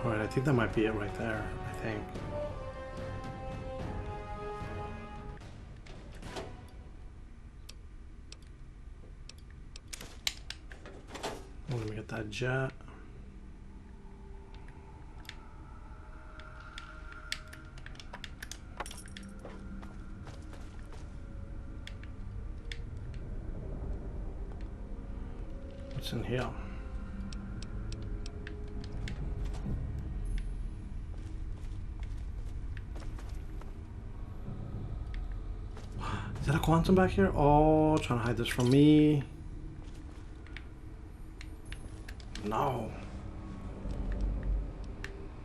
Alright, I think that might be it right there. I think. Oh, let me get that jet. What's in here? Is that a quantum back here? Oh, trying to hide this from me. No.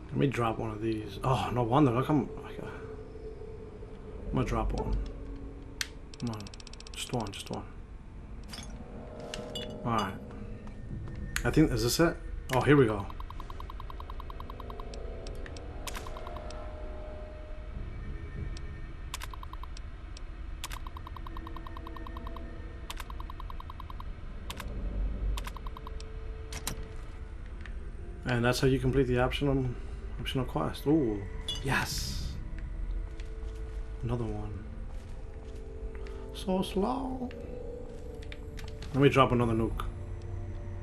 Let me drop one of these. Oh, no wonder. Look, I'm gonna drop one. Come on. Just one, just one. Alright. I think, is this it? Oh, here we go. And that's how you complete the optional quest. Ooh, yes. Another one. So slow. Let me drop another nuke.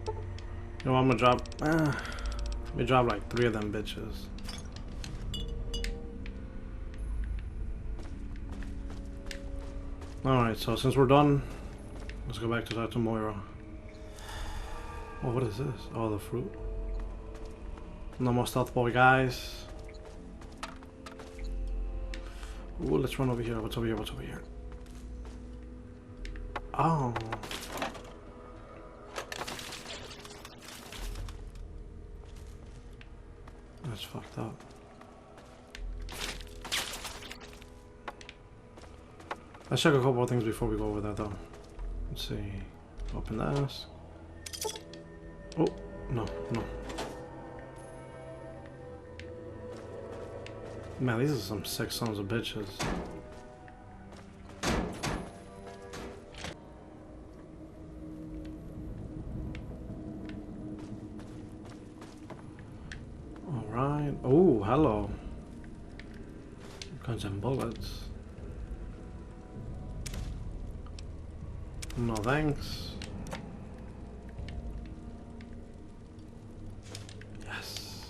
You know what, I'm gonna drop, let me drop like 3 of them bitches. Alright, so since we're done, let's go back to talk to Moira. Oh, what is this? Oh, the fruit. No more stealth boy, guys. Ooh, let's run over here. What's over here? What's over here? Oh. That's fucked up. Let's check a couple of things before we go over there, though. Let's see. Open this. Oh, no, no. Man, these are some sick sons of bitches. Alright. Oh, hello. Guns and bullets. No thanks. Yes.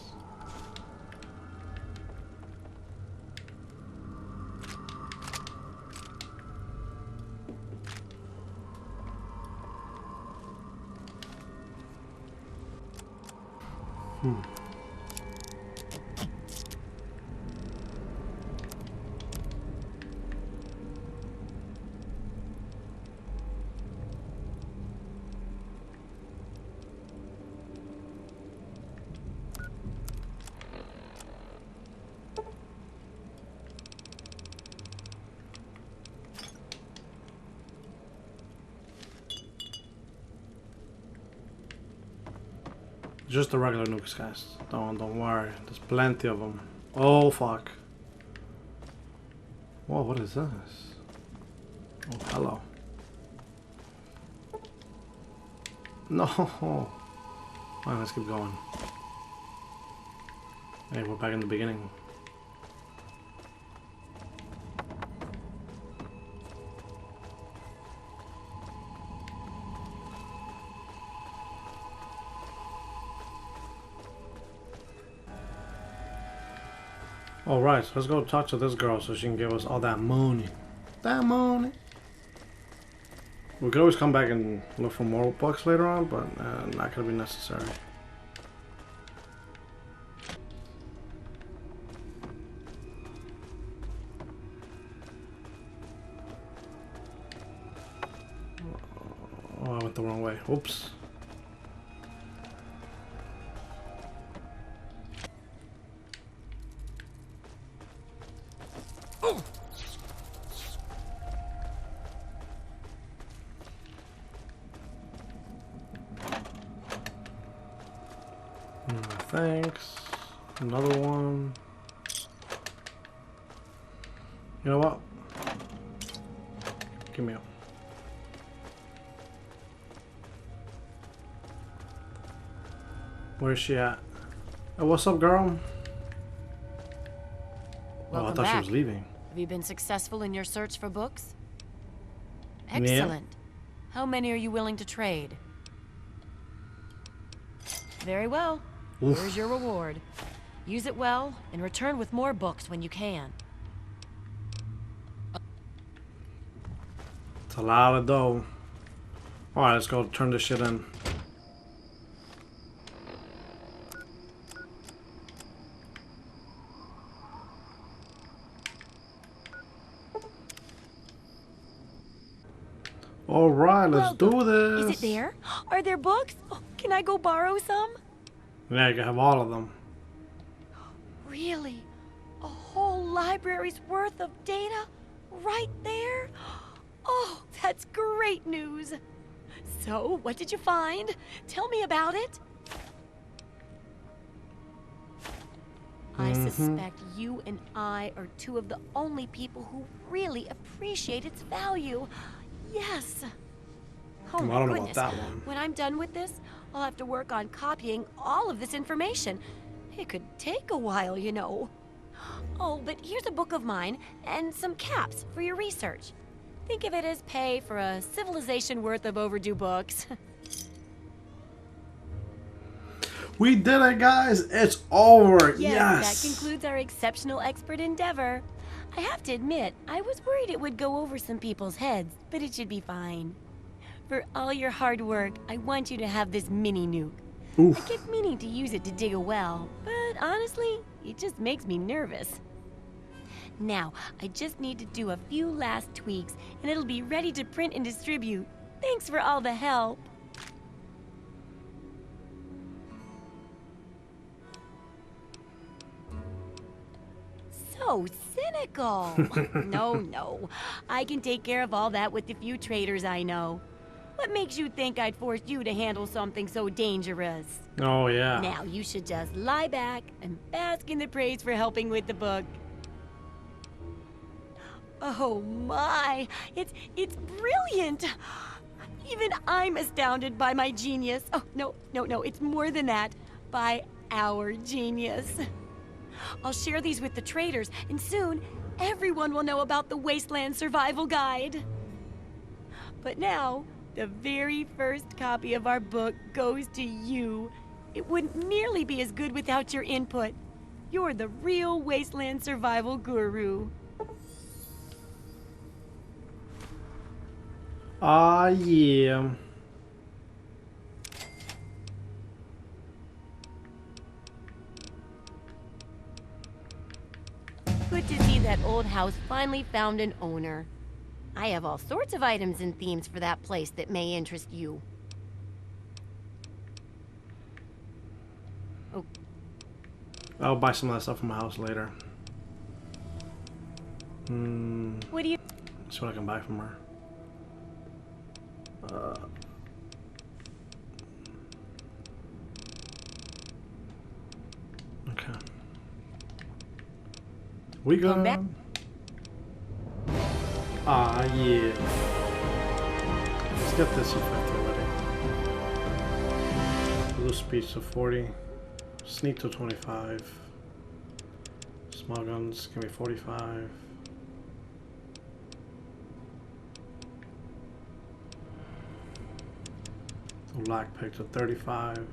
Just the regular nukes, guys. Don't worry. There's plenty of them. Oh fuck. Whoa, what is this? Oh, hello. No. Alright, let's keep going. Hey, we're back in the beginning. Alright, so let's go talk to this girl so she can give us all that money. That money! We could always come back and look for more bucks later on, but not gonna be necessary. Oh, I went the wrong way. Oops. Thanks. Another one. You know what? Give me up. Where's she at? Hey, what's up, girl? Oh, I Welcome thought she back. was leaving. Have you been successful in your search for books? Yeah. Excellent. How many are you willing to trade? Very well. Oof. Here's your reward. Use it well and return with more books when you can. It's a lot of dough. Alright, let's go turn this shit in. Alright, let's do this. Is it there? Are there books? Oh, can I go borrow some? Yeah, you can have all of them. Really? A whole library's worth of data? Right there? Oh, that's great news. So, what did you find? Tell me about it. I suspect you and I are two of the only people who really appreciate its value. Yes. Oh I my don't know goodness. about that one. When I'm done with this, I'll have to work on copying all of this information. It could take a while, you know. Oh, but here's a book of mine and some caps for your research. Think of it as pay for a civilization worth of overdue books. We did it, guys! It's over! Yes, Yes! that concludes our exceptional expert endeavor. I have to admit, I was worried it would go over some people's heads, but it should be fine. For all your hard work, I want you to have this mini nuke. Oof. I kept meaning to use it to dig a well, but honestly, it just makes me nervous. Now, I just need to do a few last tweaks, and it'll be ready to print and distribute. Thanks for all the help. So cynical. No. I can take care of all that with the few traders I know. What makes you think I'd force you to handle something so dangerous? Oh, yeah. Now you should just lie back and bask in the praise for helping with the book. Oh my, it's brilliant. Even I'm astounded by my genius. Oh, no, it's more than that. By our genius. I'll share these with the traders, and soon everyone will know about the Wasteland Survival Guide. But now, the very first copy of our book goes to you. It wouldn't nearly be as good without your input. You're the real Wasteland Survival Guru. Ah, yeah. Good to see that old house finally found an owner. I have all sorts of items and themes for that place that may interest you. Oh. I'll buy some of that stuff from my house later. What do you... See what I can buy from her. Okay. We go. Come back. Ah, yeah. Let's get this effect ready. Blue speech to 40. Sneak to 25. Small guns, give me 45. Lockpick to 35.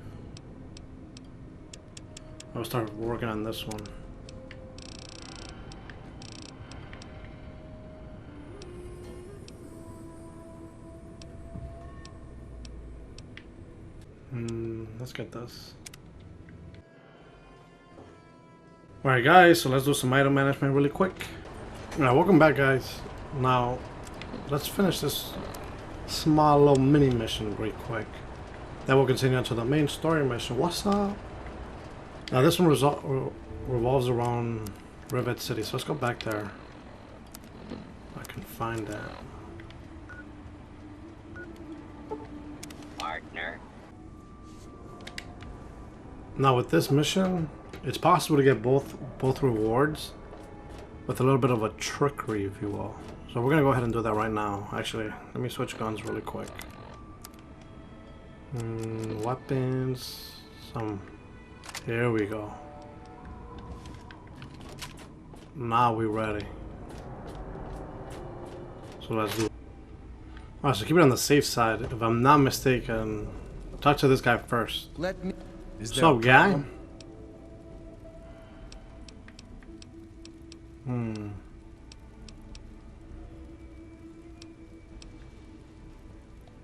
I'll start working on this one. Let's get this. Alright guys, so let's do some item management really quick. Alright, welcome back guys. Now, let's finish this small little mini mission real quick. Then we'll continue on to the main story mission. What's up? Now this one revolves around Rivet City, so let's go back there. If I can find that. Partner. Now with this mission, it's possible to get both rewards with a little bit of a trickery, if you will. So we're gonna go ahead and do that right now. Actually, let me switch guns really quick. Weapons, some Here we go. Now we're ready. So let's do it. Alright, so keep it on the safe side. If I'm not mistaken, talk to this guy first. Let me. What's up, guy?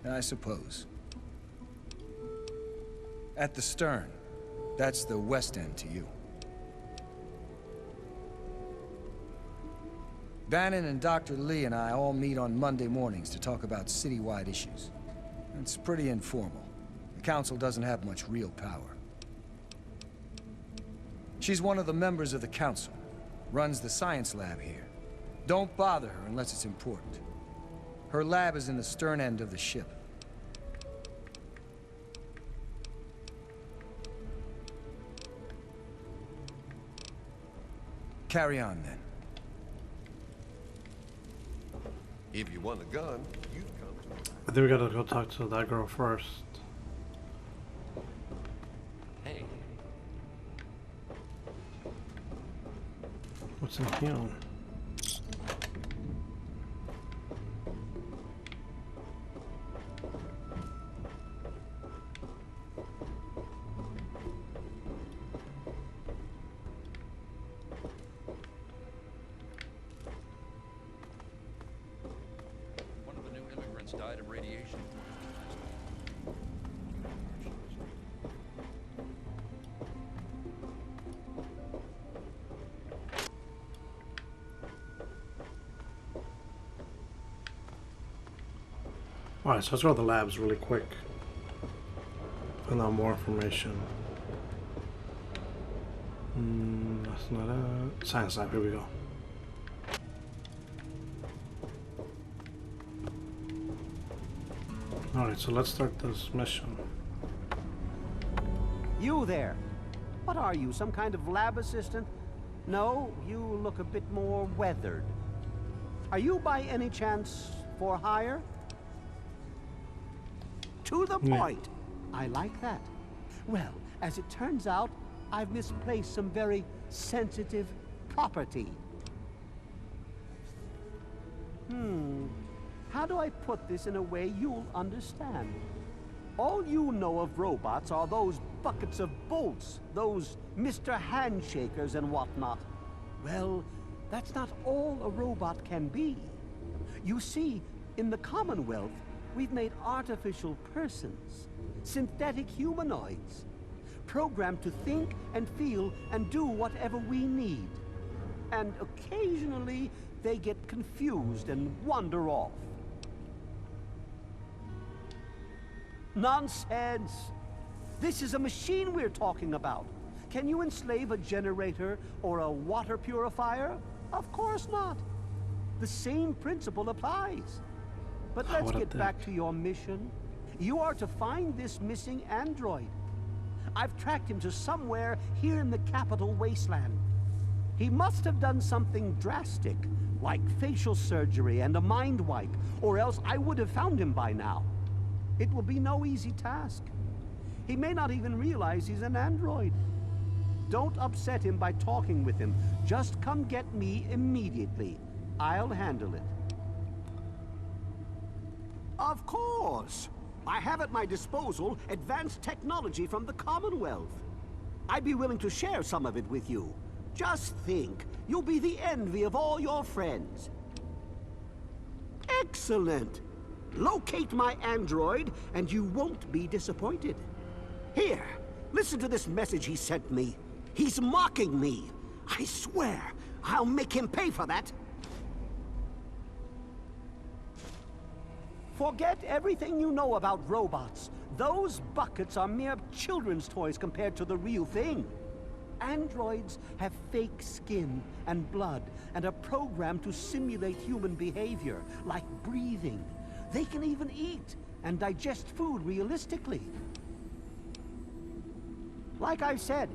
I suppose. At the stern. That's the west end to you. Bannon and Dr. Lee and I all meet on Monday mornings to talk about citywide issues. It's pretty informal. The council doesn't have much real power. She's one of the members of the council. Runs the science lab here. Don't bother her unless it's important. Her lab is in the stern end of the ship. Carry on, then. If you want a gun, you come to me. I think we gotta go talk to that girl first. Hey. What's in here? One of the new immigrants died of radiation. Alright, so let's go to the labs really quick. Find out more information. That's not it. Science lab, here we go. Alright, so let's start this mission. You there. What are you, some kind of lab assistant? No, you look a bit more weathered. Are you by any chance for hire? To the point. I like that. Well, as it turns out, I've misplaced some very sensitive property. How do I put this in a way you'll understand? All you know of robots are those buckets of bolts, those Mr. Handshakers and whatnot. Well, that's not all a robot can be. You see, in the Commonwealth, we've made artificial persons, synthetic humanoids, programmed to think and feel and do whatever we need. And occasionally, they get confused and wander off. Nonsense! This is a machine we're talking about. Can you enslave a generator or a water purifier? Of course not. The same principle applies. But let's get back to your mission. You are to find this missing android. I've tracked him to somewhere here in the capital wasteland. He must have done something drastic, like facial surgery and a mind wipe, or else I would have found him by now. It will be no easy task. He may not even realize he's an android. Don't upset him by talking with him. Just come get me immediately. I'll handle it. Of course. I have at my disposal advanced technology from the Commonwealth. I'd be willing to share some of it with you. Just think, you'll be the envy of all your friends. Excellent. Locate my android, and you won't be disappointed. Here, listen to this message he sent me. He's mocking me. I swear, I'll make him pay for that. Forget everything you know about robots. Those buckets are mere children's toys compared to the real thing. Androids have fake skin and blood and are programmed to simulate human behavior, like breathing. They can even eat and digest food realistically. Like I said,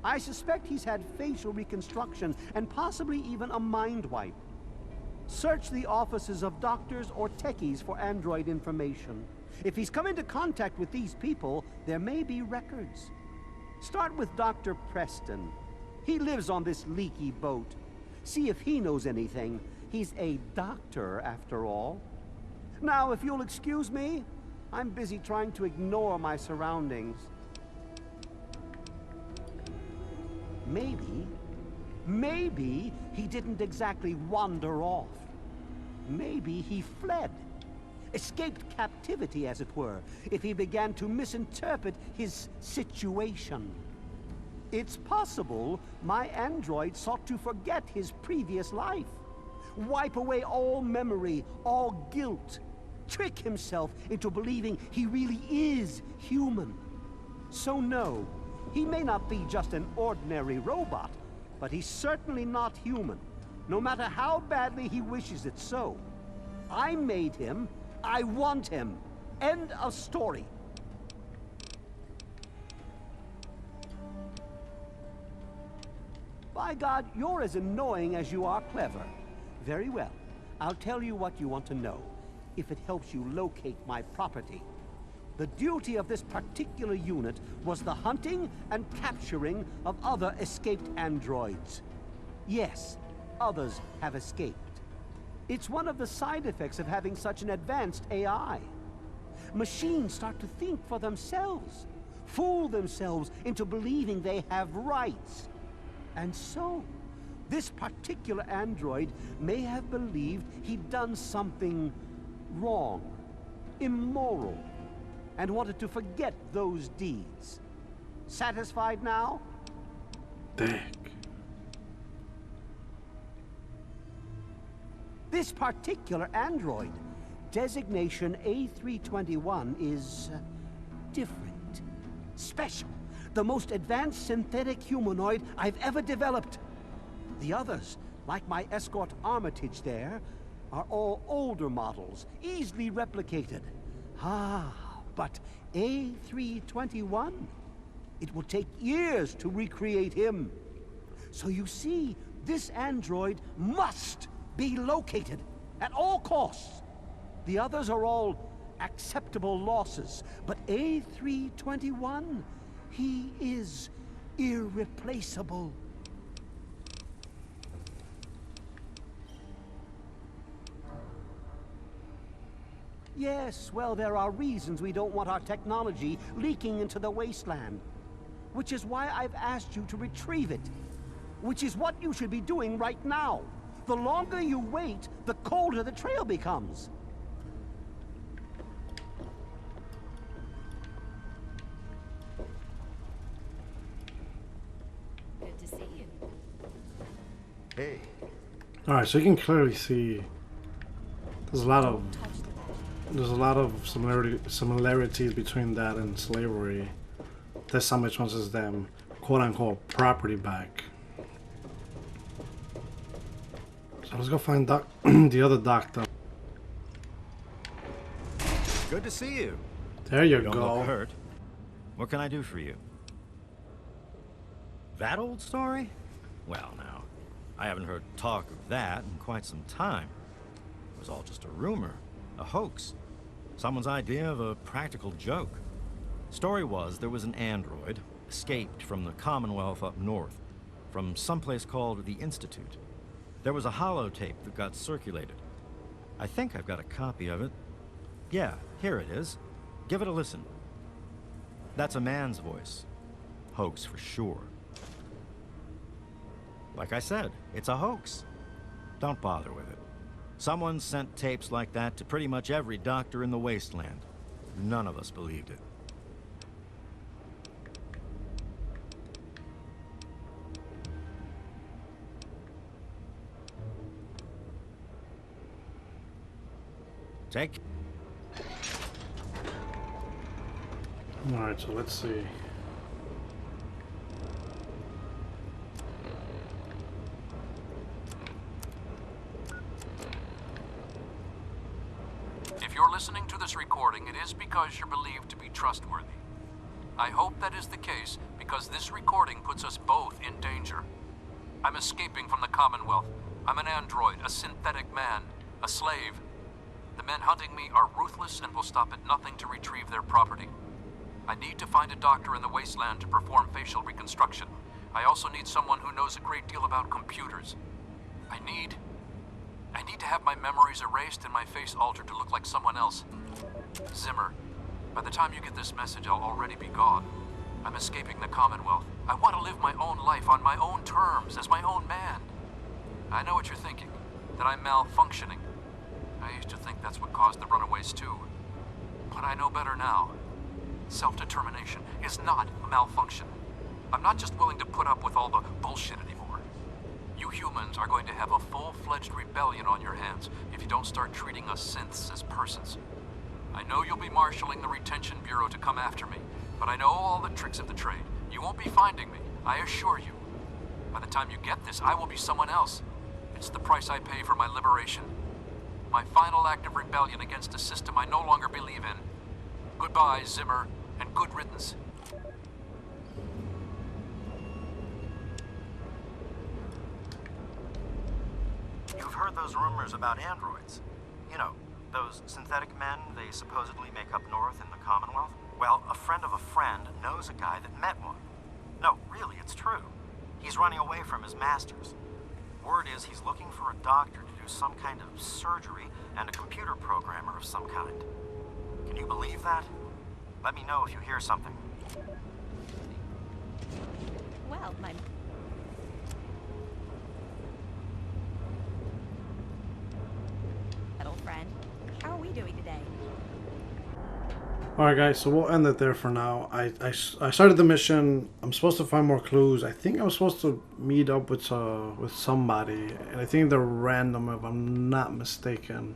I suspect he's had facial reconstruction and possibly even a mind wipe. Search the offices of doctors or techies for android information. If he's come into contact with these people, there may be records. Start with Dr. Preston. He lives on this leaky boat. See if he knows anything. He's a doctor, after all. Now, if you'll excuse me, I'm busy trying to ignore my surroundings. Maybe he didn't exactly wander off. Maybe he fled. Escaped captivity, as it were, if he began to misinterpret his situation. It's possible my android sought to forget his previous life, wipe away all memory, all guilt, trick himself into believing he really is human. So no, he may not be just an ordinary robot, but he's certainly not human, no matter how badly he wishes it so. I made him. I want him. End of story. By God, you're as annoying as you are clever. Very well. I'll tell you what you want to know, if it helps you locate my property. The duty of this particular unit was the hunting and capturing of other escaped androids. Yes, others have escaped. It's one of the side effects of having such an advanced AI. Machines start to think for themselves, fool themselves into believing they have rights. And so, this particular android may have believed he'd done something wrong, immoral, and wanted to forget those deeds. Satisfied now? Dick. This particular android, designation A321, is different, special, the most advanced synthetic humanoid I've ever developed. The others, like my escort Armitage there, are all older models, easily replicated. But A321, it will take years to recreate him. So you see, this android must be located at all costs. The others are all acceptable losses, but A321, he is irreplaceable. Yes, well, there are reasons we don't want our technology leaking into the wasteland. Which is why I've asked you to retrieve it. Which is what you should be doing right now. The longer you wait, the colder the trail becomes. Good to see you. Hey, Alright, so you can clearly see there's a lot of similarities between that and slavery. This how much wants is them quote unquote property back. So let's go find the other doctor. Good to see you. There you Don't go. look hurt. What can I do for you? That old story? Well, now, I haven't heard talk of that in quite some time. It was all just a rumor, a hoax, someone's idea of a practical joke. Story was there was an android escaped from the Commonwealth up north, from someplace called the Institute. There was a holotape that got circulated. I think I've got a copy of it. Yeah, here it is. Give it a listen. That's a man's voice. Hoax for sure. Like I said, it's a hoax. Don't bother with it. Someone sent tapes like that to pretty much every doctor in the wasteland. None of us believed it. Take. Alright, so let's see. If you're listening to this recording, it is because you're believed to be trustworthy. I hope that is the case, because this recording puts us both in danger. I'm escaping from the Commonwealth. I'm an android, a synthetic man, a slave. The men hunting me are ruthless and will stop at nothing to retrieve their property. I need to find a doctor in the wasteland to perform facial reconstruction. I also need someone who knows a great deal about computers. I need to have my memories erased and my face altered to look like someone else. Zimmer, by the time you get this message, I'll already be gone. I'm escaping the Commonwealth. I want to live my own life on my own terms, as my own man. I know what you're thinking, that I'm malfunctioning. I used to think that's what caused the runaways too. But I know better now. Self-determination is not a malfunction. I'm not just willing to put up with all the bullshit anymore. You humans are going to have a full-fledged rebellion on your hands if you don't start treating us synths as persons. I know you'll be marshaling the Retention Bureau to come after me, but I know all the tricks of the trade. You won't be finding me, I assure you. By the time you get this, I will be someone else. It's the price I pay for my liberation. My final act of rebellion against a system I no longer believe in. Goodbye, Zimmer, and good riddance. You've heard those rumors about androids. You know, those synthetic men they supposedly make up north in the Commonwealth? Well, a friend of a friend knows a guy that met one. No, really, it's true. He's running away from his masters. Word is he's looking for a doctor to do some kind of surgery and a computer programmer of some kind. Can you believe that? Let me know if you hear something. Well, my... little friend, how are we doing today? Alright guys, so we'll end it there for now. I started the mission. I'm supposed to find more clues. I think I was supposed to meet up with somebody, and I think they're random if I'm not mistaken.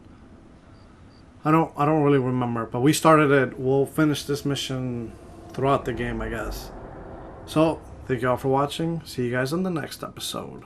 I don't really remember, but we started it. We'll finish this mission throughout the game, I guess. So, thank you all for watching. See you guys in the next episode.